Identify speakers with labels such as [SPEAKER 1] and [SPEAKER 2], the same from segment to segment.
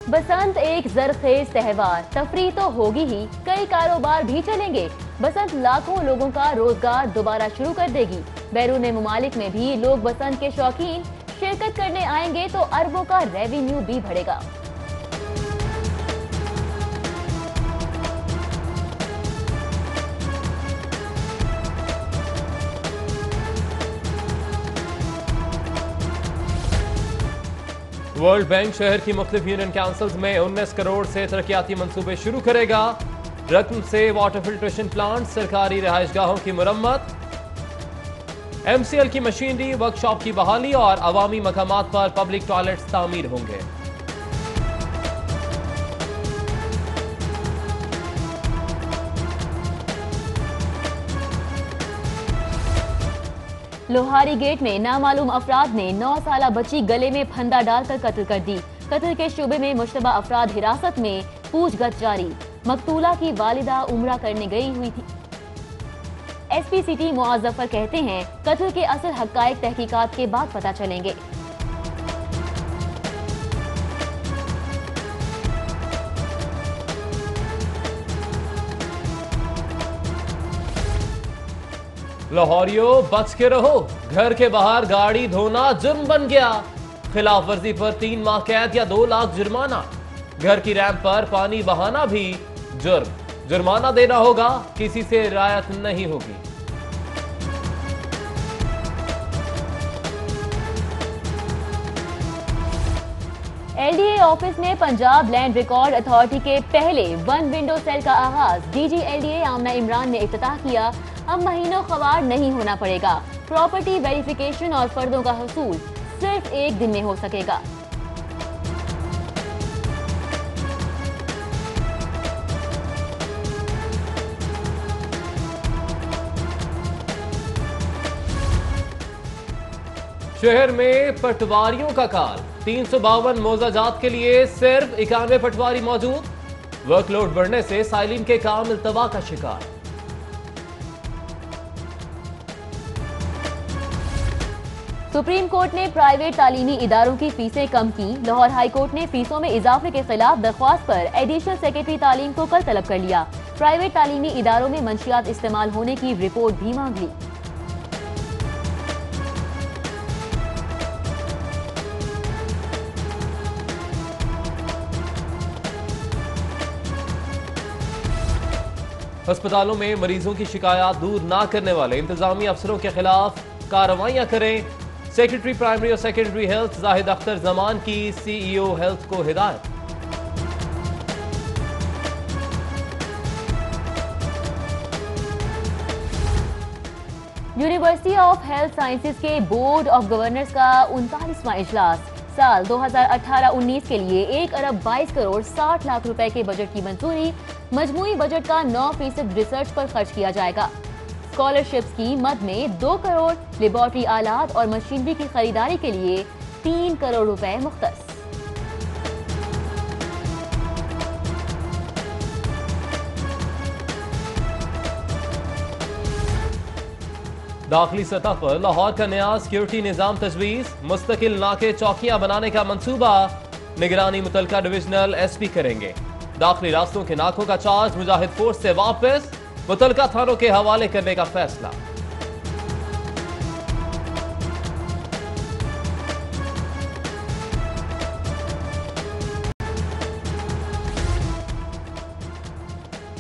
[SPEAKER 1] बसंत एक जरखेज त्योहार, तफरीह तो होगी ही, कई कारोबार भी चलेंगे। बसंत लाखों लोगों का रोजगार दोबारा शुरू कर देगी। बैरून मुमालिक में भी लोग बसंत के शौकीन शिरकत करने आएंगे तो अरबों का रेवेन्यू भी बढ़ेगा।
[SPEAKER 2] वर्ल्ड बैंक शहर की मुख्तलिफ यूनियन काउंसिल्स में 19 करोड़ से तरक्याती मंसूबे शुरू करेगा। रकम से वाटर फिल्ट्रेशन प्लांट, सरकारी रहायशगाहों की मुरम्मत, MCL की मशीनरी, वर्कशॉप की बहाली और अवामी मकामात पर पब्लिक टॉयलेट्स तामीर होंगे।
[SPEAKER 1] लोहारी गेट में नामालूम अफराद ने 9 साला बच्ची गले में फंदा डालकर कत्ल कर दी। कत्ल के शुबे में मुश्तबा अफराद हिरासत में, पूछगछ जारी। मकतूला की वालिदा उम्रा करने गई हुई थी। SP सिटी मुआज़्ज़फर कहते हैं कत्ल के असल हक़ाइक़ तहकीकात के बाद पता चलेंगे।
[SPEAKER 2] लाहौरियों बच के रहो, घर के बाहर गाड़ी धोना जुर्म बन गया। खिलाफ वर्जी पर 3 माह कैद या 2 लाख जुर्माना। घर की रैंप पर पानी बहाना भी जुर्म, जुर्माना देना होगा, किसी से रियायत नहीं होगी।
[SPEAKER 1] LDA ऑफिस में पंजाब लैंड रिकॉर्ड अथॉरिटी के पहले 1 विंडो सेल का आगाज। DG LDA आमना इमरान ने इफ्तिताह किया। अब महीनों ख़वार नहीं होना पड़ेगा। प्रॉपर्टी वेरिफिकेशन और फर्दों का हसूल सिर्फ 1 दिन में हो सकेगा।
[SPEAKER 2] शहर में पटवारियों का काल, 352 मोजाजात के लिए सिर्फ 91 पटवारी मौजूद। वर्कलोड बढ़ने से साइलिन के काम इल्तवा का शिकार।
[SPEAKER 1] सुप्रीम कोर्ट ने प्राइवेट तालीमी इदारों की फीसें कम की। लाहौर हाई कोर्ट ने फीसों में इजाफे के खिलाफ दरख्वास्त पर एडिशनल सेक्रेटरी तालीम को कल तलब कर लिया। प्राइवेट तालीमी इदारों में मंशियात इस्तेमाल होने की रिपोर्ट भी मांग ली।
[SPEAKER 2] अस्पतालों में मरीजों की शिकायत दूर ना करने वाले इंतजामी अफसरों के खिलाफ कार्रवाइयां करें। सेक्रेटरी प्राइमरी और सेकेंडरी हेल्थ जाहिद अख्तर जमान की CEO हेल्थ को हिदायत।
[SPEAKER 1] यूनिवर्सिटी ऑफ हेल्थ साइंसेज के बोर्ड ऑफ गवर्नर्स का 39वां इजलास। साल 2018-19 के लिए 1 अरब 22 करोड़ 60 लाख रुपए के बजट की मंजूरी। मजमूई बजट का 9% रिसर्च पर खर्च किया जाएगा। स्कॉलरशिप्स की मद में 2 करोड़, लेबॉर्ट्री आलात और मशीनरी की खरीदारी के लिए 3 करोड़ रुपए मुख्तस।
[SPEAKER 2] दाखिली सतह पर लाहौर का नया सिक्योरिटी निजाम तजवीज। मुस्तकिल नाके चौकियां बनाने का मंसूबा। निगरानी मुतलका डिविजनल SP करेंगे। दाखिली रास्तों के नाकों का चार्ज मुजाहिद फोर्स से वापस, मुतलका थानों के हवाले करने का फैसला।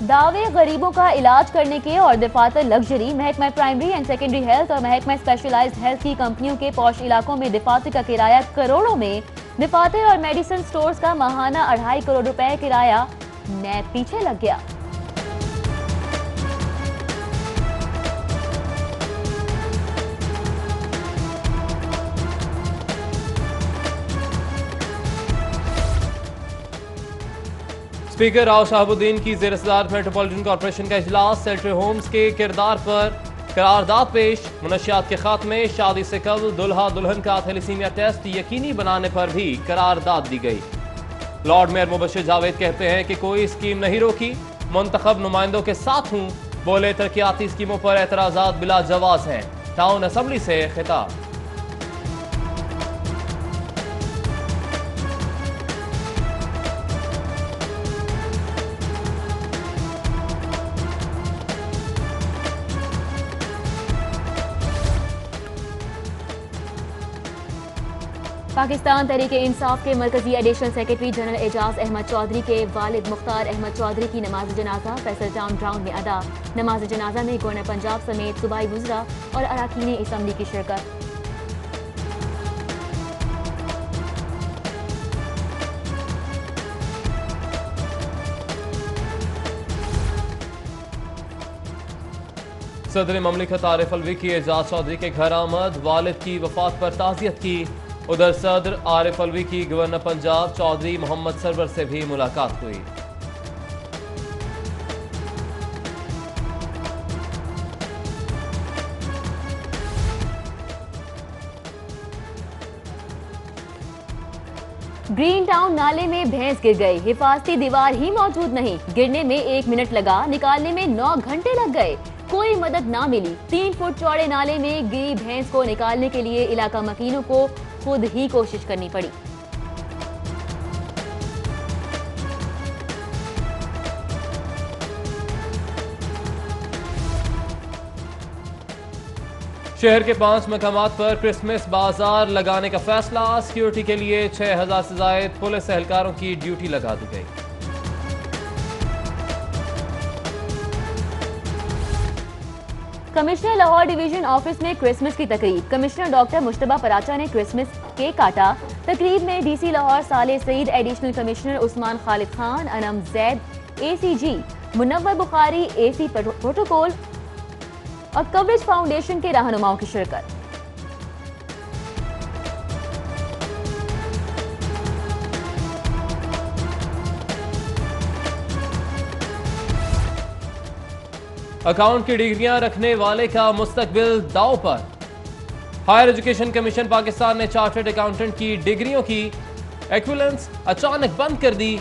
[SPEAKER 1] दावे गरीबों का इलाज करने के और दफातर लग्जरी। महकमा प्राइमरी एंड सेकेंडरी हेल्थ और महकमा स्पेशलाइज्ड हेल्थ की कंपनियों के पौश इलाकों में दफातर का किराया करोड़ों में। दफातर और मेडिसिन स्टोर्स का माहाना 2.5 करोड़ रुपए किराया नैब पीछे लग गया।
[SPEAKER 2] स्पीकर राव शहाबुद्दीन की ज़ेर सदारत मेट्रोपॉलिटन कॉर्पोरेशन का इजलास। सेक्रेटरी होम्स के किरदार पर करारदाद पेश। मुनशियात के खात्मे, शादी से कबल दुल्हा दुल्हन का थैलेसीमिया टेस्ट यकीनी बनाने पर भी करारदाद दी गई। लॉर्ड मेयर मुबशिर जावेद कहते हैं कि कोई स्कीम नहीं रोकी, मुंतखब नुमाइंदों के साथ हूं। बोले तरक्याती स्कीमों पर एतराजात बिला जवाज हैं। टाउन असेंबली से खिताब।
[SPEAKER 1] पाकिस्तान तहरीक-ए-इंसाफ के मरकजी additional secretary general Ejaz Ahmad Chaudhry के वालिद मुख्तार अहमद चौधरी की नमाज जनाजा फैसल टाउन ग्राउंड में अदा। नमाज जनाजा में गवर्नर पंजाब समेत सूबाई वुज़रा और अरकान असम्बली की शिरकत।
[SPEAKER 2] सदर ममलिकत आरिफ अलवी की एजाज चौधरी के घर आमद, वालिद की वफात पर ताज़ियत की। उधर सदर आरिफ अलवी की गवर्नर पंजाब चौधरी मोहम्मद सरवर से भी मुलाकात हुई।
[SPEAKER 1] ग्रीन टाउन नाले में भैंस गिर गई, हिफाजती दीवार ही मौजूद नहीं। गिरने में 1 मिनट लगा, निकालने में 9 घंटे लग गए, कोई मदद ना मिली। 3 फुट चौड़े नाले में गिरी भैंस को निकालने के लिए इलाका मकीनों को खुद ही कोशिश करनी पड़ी।
[SPEAKER 2] शहर के 5 मकामात पर क्रिसमस बाजार लगाने का फैसला। सिक्योरिटी के लिए 6000 से ज्यादा पुलिस एहलकारों की ड्यूटी लगा दी गई।
[SPEAKER 1] कमिश्नर लाहौर डिवीजन ऑफिस में क्रिसमस की तकरीब। कमिश्नर डॉक्टर मुश्तबा पराचा ने क्रिसमस केक काटा। तकरीब में DC Lahore Saleh Saeed, additional commissioner Usman Khalid Khan, Anam Zaid, ACG Munawar Bukhari, AC protocol और कवरेज फाउंडेशन के रहनुमाओं की शिरकत।
[SPEAKER 2] अकाउंट की डिग्रियां रखने वाले का मुस्तकबिल दांव पर। हायर एजुकेशन कमीशन पाकिस्तान ने चार्टर्ड अकाउंटेंट की डिग्रियों की एक्विवेलेंस अचानक बंद कर दी।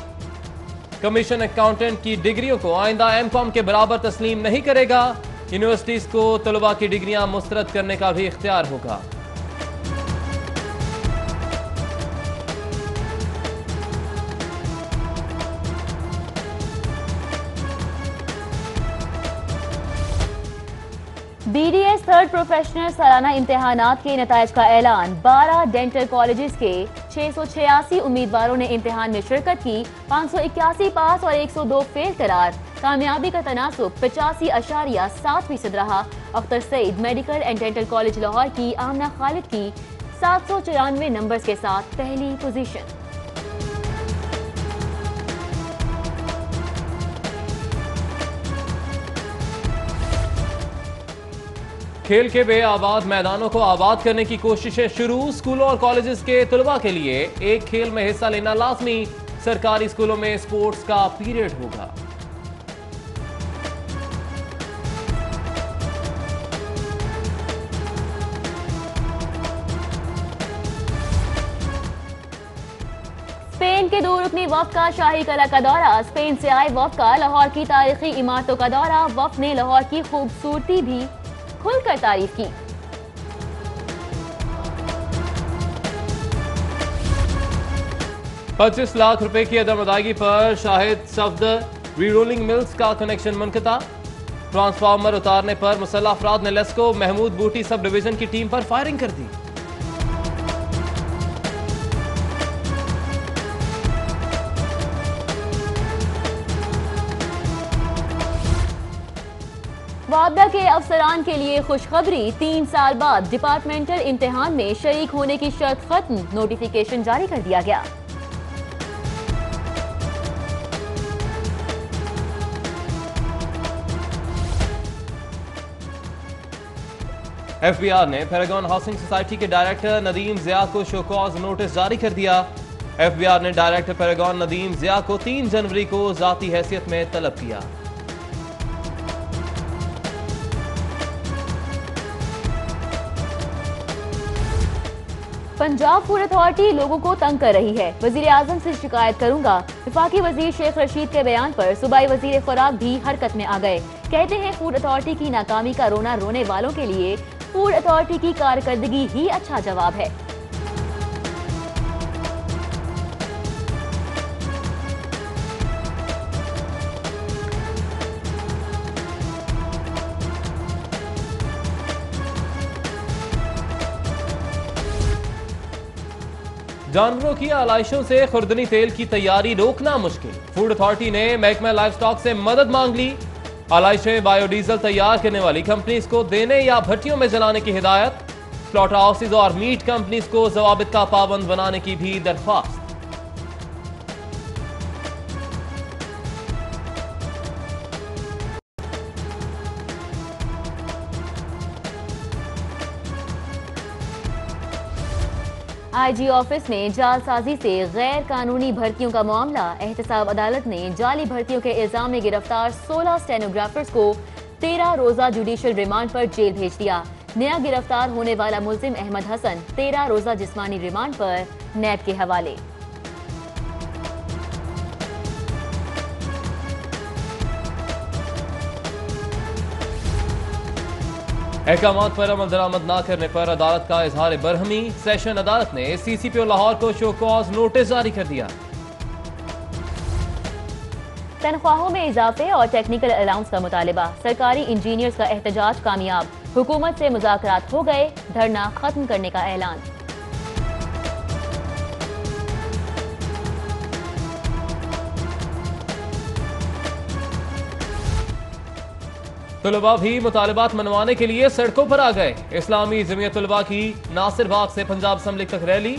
[SPEAKER 2] कमीशन अकाउंटेंट की डिग्रियों को आइंदा एमकॉम के बराबर तस्लीम नहीं करेगा। यूनिवर्सिटीज को तलबा की डिग्रियां मुस्तरद करने का भी इख्तियार होगा।
[SPEAKER 1] बीडीएस थर्ड प्रोफेशनल सालाना इम्तिहानात के नताइज का ऐलान। 12 डेंटल कॉलेजेस के 686 उम्मीदवारों ने इम्तिहान में शिरकत की। 581 पास और 102 फेल करार। कामयाबी का तनासुब 85.7% रहा। Akhtar Saeed medical and dental college Lahore की आमना खालिद की 794 नंबर्स के साथ पहली पोजीशन।
[SPEAKER 2] खेल के बेआबाद मैदानों को आबाद करने की कोशिशें शुरू। स्कूलों और कॉलेजेस के तलबा के लिए एक खेल में हिस्सा लेना लाजमी। सरकारी स्कूलों में स्पोर्ट्स का पीरियड होगा।
[SPEAKER 1] स्पेन के 2 रुकनी वफ्द का शाही कला का दौरा। स्पेन से आए वफ्द का लाहौर की तारीखी इमारतों का दौरा। वफ्द ने लाहौर की खूबसूरती भी खुलकर तारीफ की।
[SPEAKER 2] ₹25 लाख की अदम अदायगी पर शाहिद सफदर रीरोलिंग मिल्स का कनेक्शन मुनक़ता। ट्रांसफार्मर उतारने पर मुसल्लह अफराद ने लेस्को महमूद बूटी सब डिवीजन की टीम पर फायरिंग कर दी।
[SPEAKER 1] वाबदा के अफसरान के लिए खुशखबरी। 3 साल बाद डिपार्टमेंटल इम्तिहान में शरीक होने की शर्त खत्म। नोटिफिकेशन जारी कर दिया गया।
[SPEAKER 2] एफबीआर ने पैरागॉन हाउसिंग सोसाइटी के डायरेक्टर नदीम जिया को शोकॉज नोटिस जारी कर दिया। एफबीआर ने डायरेक्टर पैरागॉन नदीम जिया को 3 जनवरी को जाती हैसियत में तलब किया।
[SPEAKER 1] पंजाब फूड अथॉरिटी लोगों को तंग कर रही है। वजीर आजम से शिकायत करूंगा। वफाकी वजीर शेख रशीद के बयान पर सूबाई वजीर खुराक भी हरकत में आ गए। कहते हैं फूड अथॉरिटी की नाकामी का रोना रोने वालों के लिए फूड अथॉरिटी की कारकर्दगी ही अच्छा जवाब है।
[SPEAKER 2] जानवरों की आलाइशों से खुर्दनी तेल की तैयारी रोकना मुश्किल। फूड अथॉरिटी ने महकमा लाइफ स्टॉक से मदद मांग ली। आलाइशें बायोडीजल तैयार करने वाली कंपनीज को देने या भट्टियों में जलाने की हिदायत। स्लॉटर हाउसेज और मीट कंपनीज को जवाबित का पाबंद बनाने की भी दरख्वास्त।
[SPEAKER 1] आईजी ऑफिस में जालसाजी से गैर कानूनी भर्तियों का मामला। एहतसाब अदालत ने जाली भर्तियों के इल्जाम में गिरफ्तार 16 स्टेनोग्राफर्स को 13 रोजा जुडिशियल रिमांड पर जेल भेज दिया। नया गिरफ्तार होने वाला मुलजिम अहमद हसन 13 रोजा जिस्मानी रिमांड पर नैब के हवाले।
[SPEAKER 2] अहकामात पर अमल दरामद न करने पर अदालत का इजहार बरहमी। सेशन अदालत ने सीसीपीओ लाहौर को शो कॉज नोटिस जारी कर दिया।
[SPEAKER 1] तनख्वाहों में इजाफे और टेक्निकल अलाउंस का मुतालिबा। सरकारी इंजीनियर्स का एहतजाज कामयाब। हुकूमत से मुज़ाकरात हो गए। धरना खत्म करने का ऐलान।
[SPEAKER 2] तुलबा भी मुतालिबात मनवाने के लिए सड़कों पर आ गए। इस्लामी जमीयत तुलबा की नासिर बाग से पंजाब असम्बली तक रैली।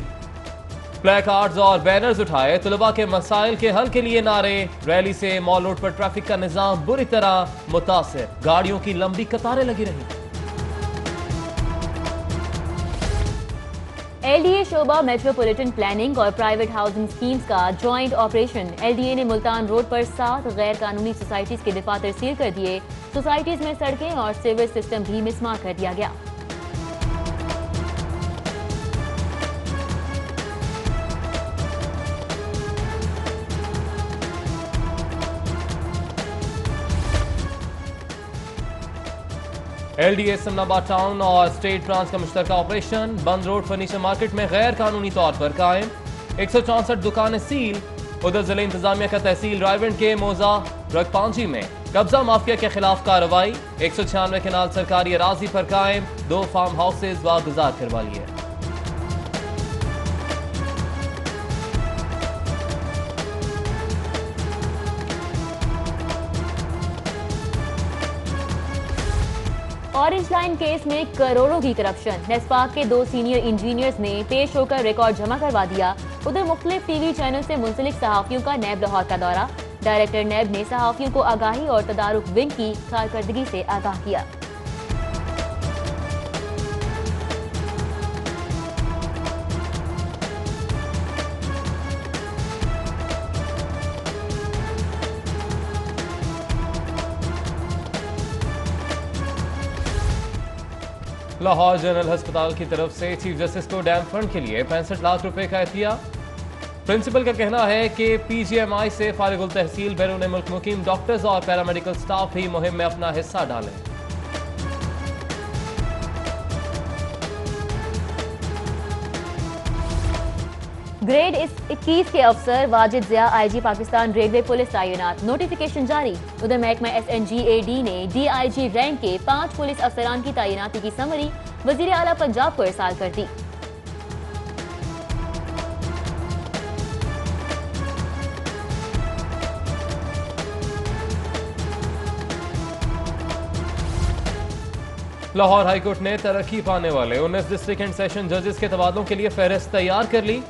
[SPEAKER 2] प्ले कार्ड्स और बैनर्स उठाए। तुलबा के मसाइल के हल के लिए नारे। रैली से मॉल रोड पर ट्रैफिक का निजाम बुरी तरह मुतासिर। गाड़ियों की लंबी कतारें लगी रही।
[SPEAKER 1] एलडीए शोबा मेट्रोपॉलिटन प्लानिंग और प्राइवेट हाउसिंग स्कीम्स का जॉइंट ऑपरेशन। एलडीए ने मुल्तान रोड पर 7 गैर कानूनी सोसाइटीज के दफातर सील कर दिए। सोसाइटीज में सड़कें और सीवेज सिस्टम भी मिसमार कर दिया गया।
[SPEAKER 2] एलडीए समनाबाद टाउन और स्टेट ब्रांच का मुश्तरका ऑपरेशन। बंद रोड फर्नीचर मार्केट में गैर कानूनी तौर पर कायम 164 दुकानें सील। उधर जिले इंतजामिया का तहसील रायवंड के मोजा रगपांजी में कब्जा माफिया के खिलाफ कार्रवाई। 196 केनाल सरकारी अराजी पर कायम। 2 फार्म हाउसेज वागुजार करवा लिए।
[SPEAKER 1] ऑरेंज लाइन केस में करोड़ों की करप्शन। नेस्पाक के 2 सीनियर इंजीनियर्स ने पेश होकर रिकॉर्ड जमा करवा दिया। उधर मुख्तलिफ टीवी चैनल से मुंसलिक सहाफियों का नैब लाहौर का दौरा। डायरेक्टर नैब ने सहाफियों को आगाही और तदारुक विंग की कारकर्दगी से आगाह किया।
[SPEAKER 2] लाहौर जनरल अस्पताल की तरफ से चीफ जस्टिस को डैम फंड के लिए 65 लाख रुपए का अतिया। प्रिंसिपल का कहना है कि पीजीएमआई से फारिगुल तहसील बैरून मुल्क मुकीम डॉक्टर्स और पैरामेडिकल स्टाफ भी मुहिम में अपना हिस्सा डालें।
[SPEAKER 1] ग्रेड 21 के अफसर वाजिद जिया आईजी पाकिस्तान रेलवे पुलिस तैनात। नोटिफिकेशन जारी। उधर महकमा एसएनजीएडी ने डीआईजी रैंक के 5 पुलिस अफसरान की तैनाती की समरी वजीर आला पंजाब को इरसाल कर दी।
[SPEAKER 2] लाहौर हाईकोर्ट ने तरक्की पाने वाले 19 डिस्ट्रिक्ट एंड सेशन जजेस के तबादलों के लिए फहरिस्त तैयार कर ली।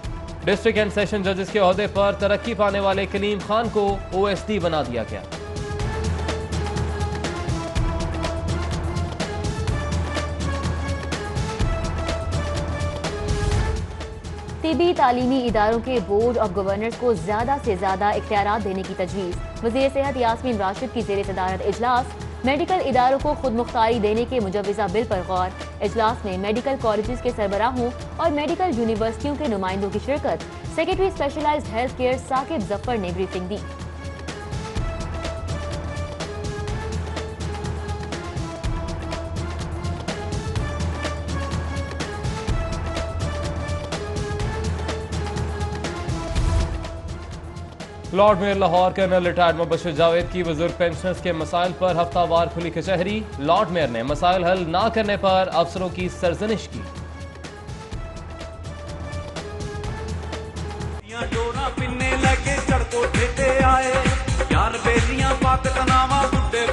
[SPEAKER 2] डिस्ट्रिक्ट एंड सेशन जजेस के ओहदे पर तरक्की पाने वाले कलीम खान को ओएसडी बना दिया गया।
[SPEAKER 1] तिबी तालीमी इदारों के बोर्ड ऑफ गवर्नर्स को ज्यादा से ज्यादा इख्तियारात देने की तजवीज़। वज़ीर सेहत यास्मीन राशिद की ज़ेर सदारत इजलास। मेडिकल इदारों को खुद मुख्तारी देने के मुजव्वज़ा बिल पर गौर। इजलास में मेडिकल कॉलेजेस के सरबराहों और मेडिकल यूनिवर्सिटियों के नुमाइंदों की शिरकत। Secretary specialized health care Saqib Zafar ने ब्रीफिंग दी।
[SPEAKER 2] Lord mayor Lahore colonel retired Mubashir Javed की बुजुर्ग पेंशनर्स के मसाइल पर हफ्तावार खुली कचहरी। लॉर्ड मेयर ने मसाइल हल न करने पर अफसरों की सरजनिश की।
[SPEAKER 3] पिन्ने लगे चढ़ को ठेटे आए यार बेलियां पाक तनावा बुड्ढे